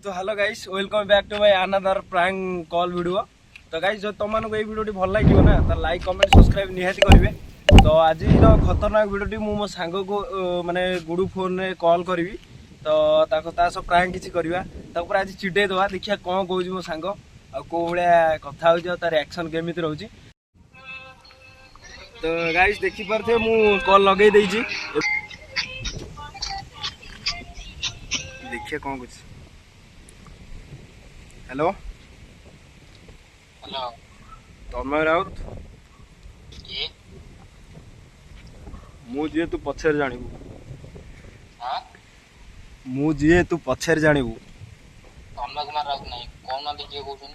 तो hello guys welcome back to my another prank call video. तो guys जो तुम मानक वीडियो भल लगे ना तो लाइक कमेंट सब्सक्राइब निहाती करेंगे। तो आज खतरनाक वीडियोटी मो सांग को माने गुडू फोन रे कॉल करी तो सब प्रैंक किसी करवा आज चिड़े दवा देखिया कौन कौन मो सांग आ को भाया कथा हो तार रिएक्शन केमिति रहउची। तो गाइस देखि परथे मु कॉल लगे देइची देखिए कौन कुछ। हेलो हेलो तन्मय राउत ये मु जी तू पछर जानिबू हां मु जी तू पछर जानिबू तन्मय कुमार राउत नहीं कौन ना देखिए कहउछन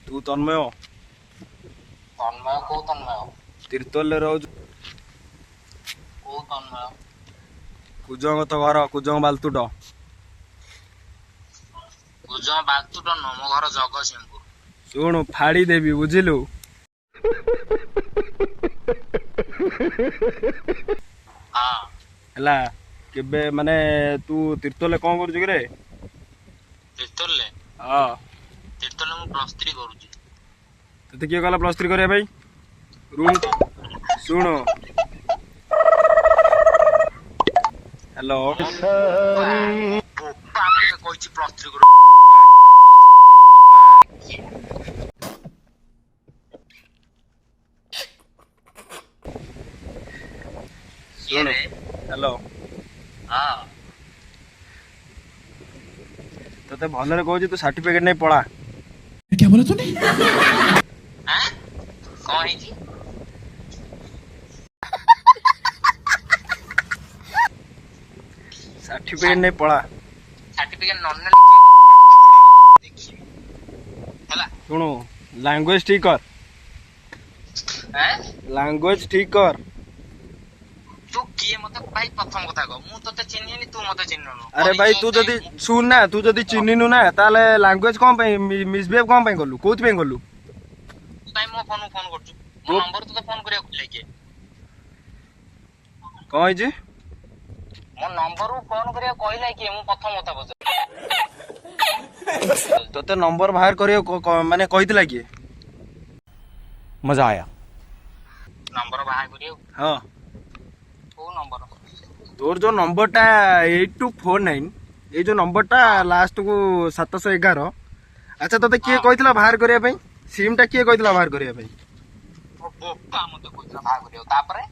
तू तन्मय को तन्मय तीर्तोल रे रहू को तन्मय कुजंग तो घर कुजंग बालतुट गुजो बातुट न मो घर जगतसिंहपुर शुणु फाड़ी देवी बुझिलु हां हला केबे माने तू तीर्तोले कौन करू कि रे तीर्तोले हां तीर्तोले मु +3 करूची तते किए कहला +3 करिया भाई रूम शुणु हेलो बोपा मते कहची +3 करू शुणु हेलो हां तते भलरे कहू तू सर्टिफिकेट नहीं पड़ा क्या बोला तूने? हां कौन है जी सर्टिफिकेट नहीं पड़ा सर्टिफिकेट नॉन देखिए हला शुणु लैंग्वेज ठीक कर हैं लैंग्वेज ठीक कर तू किए मते भाई प्रथम कथा कह मु तते चिन्हिनी तू मते चिन्हनु अरे भाई तू जदी सुन ना तू जदी चिन्हिनु ना ताले लैंग्वेज कोन पे मिसबिहेव कोन पे करलु कोथ पे करलु ताई मो फोन करछु मो नंबर तो फोन करिया लेके कहि जे मो नंबर फोन करिया कहला कि मु प्रथम कथा बज तते नंबर बाहर करियो माने कहितला कि मजा आया। नंबर बाहर करियो हां को नंबर तोर जो नंबर टा 8249 ए जो नंबर टा लास्ट को 711 अच्छा तते किए कहितला बाहर करिया पई सिम टा किए कहितला बाहर करिया पई ओ बोपा मते कहला बाहर करियो तापरे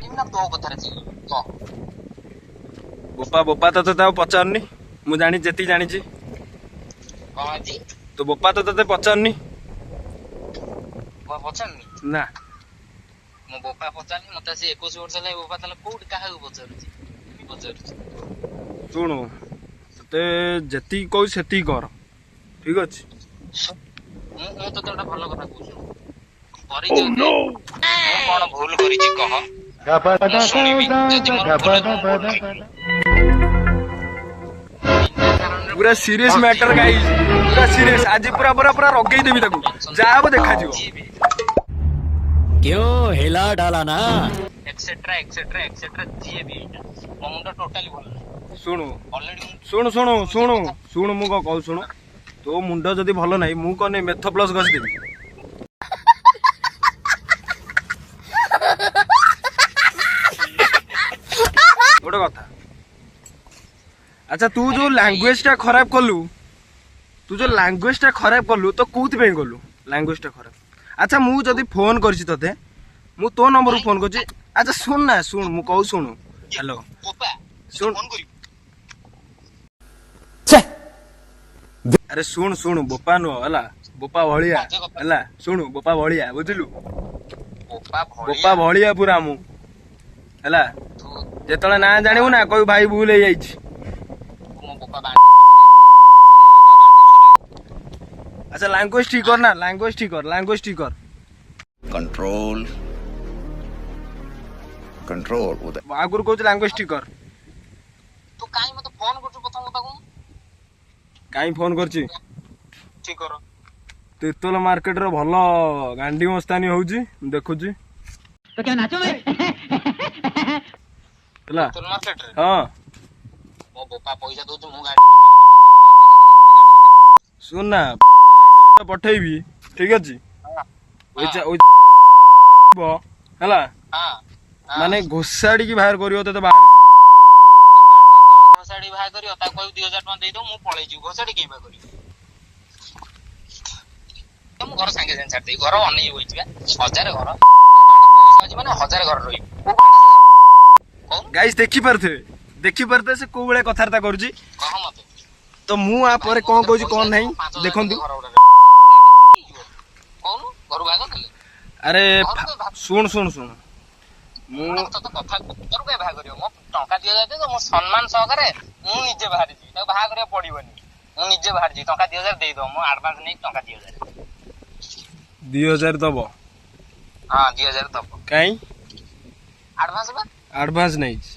इना तो कथा रे तो बोपा बोपा तते ता पचारनी मु जानि जेती जानि छी हां जी तो बोपा तो तते पचारनी वो पछन ना मो बोपा पछानी मते से 21 वर्ष ले बोपा तले कोड काहा को पछारुची शुणु तते जेती कहू सेती कर ठीक अछि मु तो तोटा भलो कथा कहू परिचय दे कोन भूल करी छी कह पूरा सीरियस मैटर गाइस पूरा सीरियस आज पूरा पूरा पूरा रगई देबी ताकू जाब देखा जिवो क्यों हिला डाला ना एक्सेट्रा एक्सेट्रा एक्सेट्रा जी भी मो मुंडा टोटली भल सुनु ऑलरेडी सुनु सुनु सुनु सुनु मु को कहू सुनु तो मुंड जदी भलो नाही मु कोने मेथो प्लस गस देबी गोटे कथा अच्छा तू जो लैंग्वेज टा खराब कलु तो कोथ पे कलु लैंग्वेज टा खराब अच्छा मु जदी फोन करछि तते मु तो नंबर रो फोन करछि अच्छा सुन ना सुन मु कहू सुनु हेलो बोपा सुन फोन करी अरे सुन सुन बोपा नो हला बोपा भलिया हला सुनु बोपा भलिया बुझलु बोपा भलिया पूरा मु हला जेतले ना जानिबु ना कोई भाई भूल हे जाइछि मो बोपा अच्छा लैंग्वेज ठीक कर ना लैंग्वेज ठीक कर कंट्रोल कंट्रोल उदय आगुर कोच लैंग्वेज ठीक कर तू काई मते फोन करछु प्रथम कथा को काई फोन करछि ठीक कर तीर्तोल मार्केट रो भलो गांडी मस्तानी होउची देखुची तो क्या नाचो मैं? ହେଲା ତୁଲ ମାର୍କେଟ ରେ ହଁ ମୋ ବୋପା ପଇସା ଦଉଛି ମୁଁ ଗାଡି ଶୁଣ ନା ପଠେଇବି ଠିକ ଅଛି ହେଲା ମାନେ ଘୋଷାଡ଼ିକି ବାହାର କରିବ ତତେ ବାହାର ଘୋଷାଡି ବାହା କରିବ ତାକୁ କହିବୁ 2000 ଟଙ୍କା ଦେଇଦବ ମୁଁ ପଳେଇଯିବି ଘୋଷାଡି କେହି ବାହା କରିବ ମୁଁ ଘର ସାଙ୍ଗେ ସାଙ୍ଗେ ଛାଡିଦେବି ଘର ଅନେଇ ବଇଛି ବା 1000 ଘର ମାନେ 1000 ଘର ରହିବି ଗାଇସ୍ ଦେଖିପାରୁଥିବେ ସେ କୋଉ ଭଳିଆ କଥାବାର୍ତ୍ତା କରୁଛି କହ ମତେ ତ ମୁଁ ଆ ପରେ କଣ କହୁଛି କଣ ନାହିଁ ଦେଖନ୍ତୁ କହୁନୁ ଘରୁ ବାହା କରିଦେଲେ ଆରେ ଶୁଣ ମୁଁ ତତେ କଥା ତୋର କାଇଁ ବାହା କରିବ ମୋ ଟଙ୍କା 2000 ଦେଇଦ ମୋ ସମ୍ମାନ ସହକାରେ ମୁଁ ନିଜେ ବାହାରିଛି ତାକୁ ବାହା କରିବାକୁ ପଡିବନି ମୁଁ ନିଜେ ବାହାରିଛି ଟଙ୍କା 2000 ଦେଇଦବ ମୁଁ ଆଡଭାନ୍ସ ନେଇ ଟଙ୍କା 2000 ଦବ ହଁ 2000 ଦବ କାଇଁ ଆଡଭାନ୍ସ ବା ଆଡଭାନ୍ସ ନେଇଛି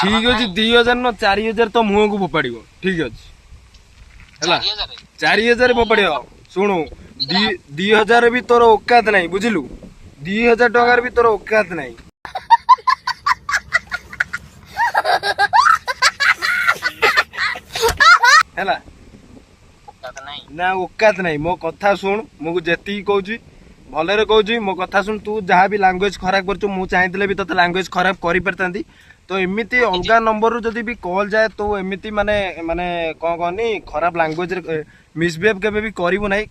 ଠିକ ଅଛି 2000 ନ 4000 ତ ମୁହଁକୁ ଫୋପାଡିବ ଠିକ ଅଛି ହେଲା 4000 ଫୋପାଡିବ ଶୁଣୁ 2000 ବି ତୋର ଓକାତ ନାହିଁ ବୁଝିଲୁ 2000 ଟଙ୍କାର ବି ତୋର ଓକାତ ନାହିଁ ହେଲା ନା ଓକାତ ନାହିଁ ମୋ କଥା ଶୁଣ ମୁଁ ଯେତିକି କହୁଛି ଭଲରେ କହୁଛି ମୋ କଥା ଶୁଣ ତୁ ଯାହା ବି ଲାଙ୍ଗୁଏଜ ଖରାପ କରୁଛୁ ମୁଁ ଚାହିଁଥିଲେ ବି ତତେ ଲାଙ୍ଗୁଏଜ ଖରାପ କରିପାରିଥାନ୍ତି ତ ଏମିତି ଅଲଗା ନମ୍ବରରୁ ଯଦି ବି କଲ୍ ଯାଏ ତୁ ଏମିତି ମାନେ କଣ କହନି ଖରାପ ଲାଙ୍ଗୁଏଜରେ ମିସବିହେଭ୍ କେବେ ବି କରିବୁ ନାହିଁ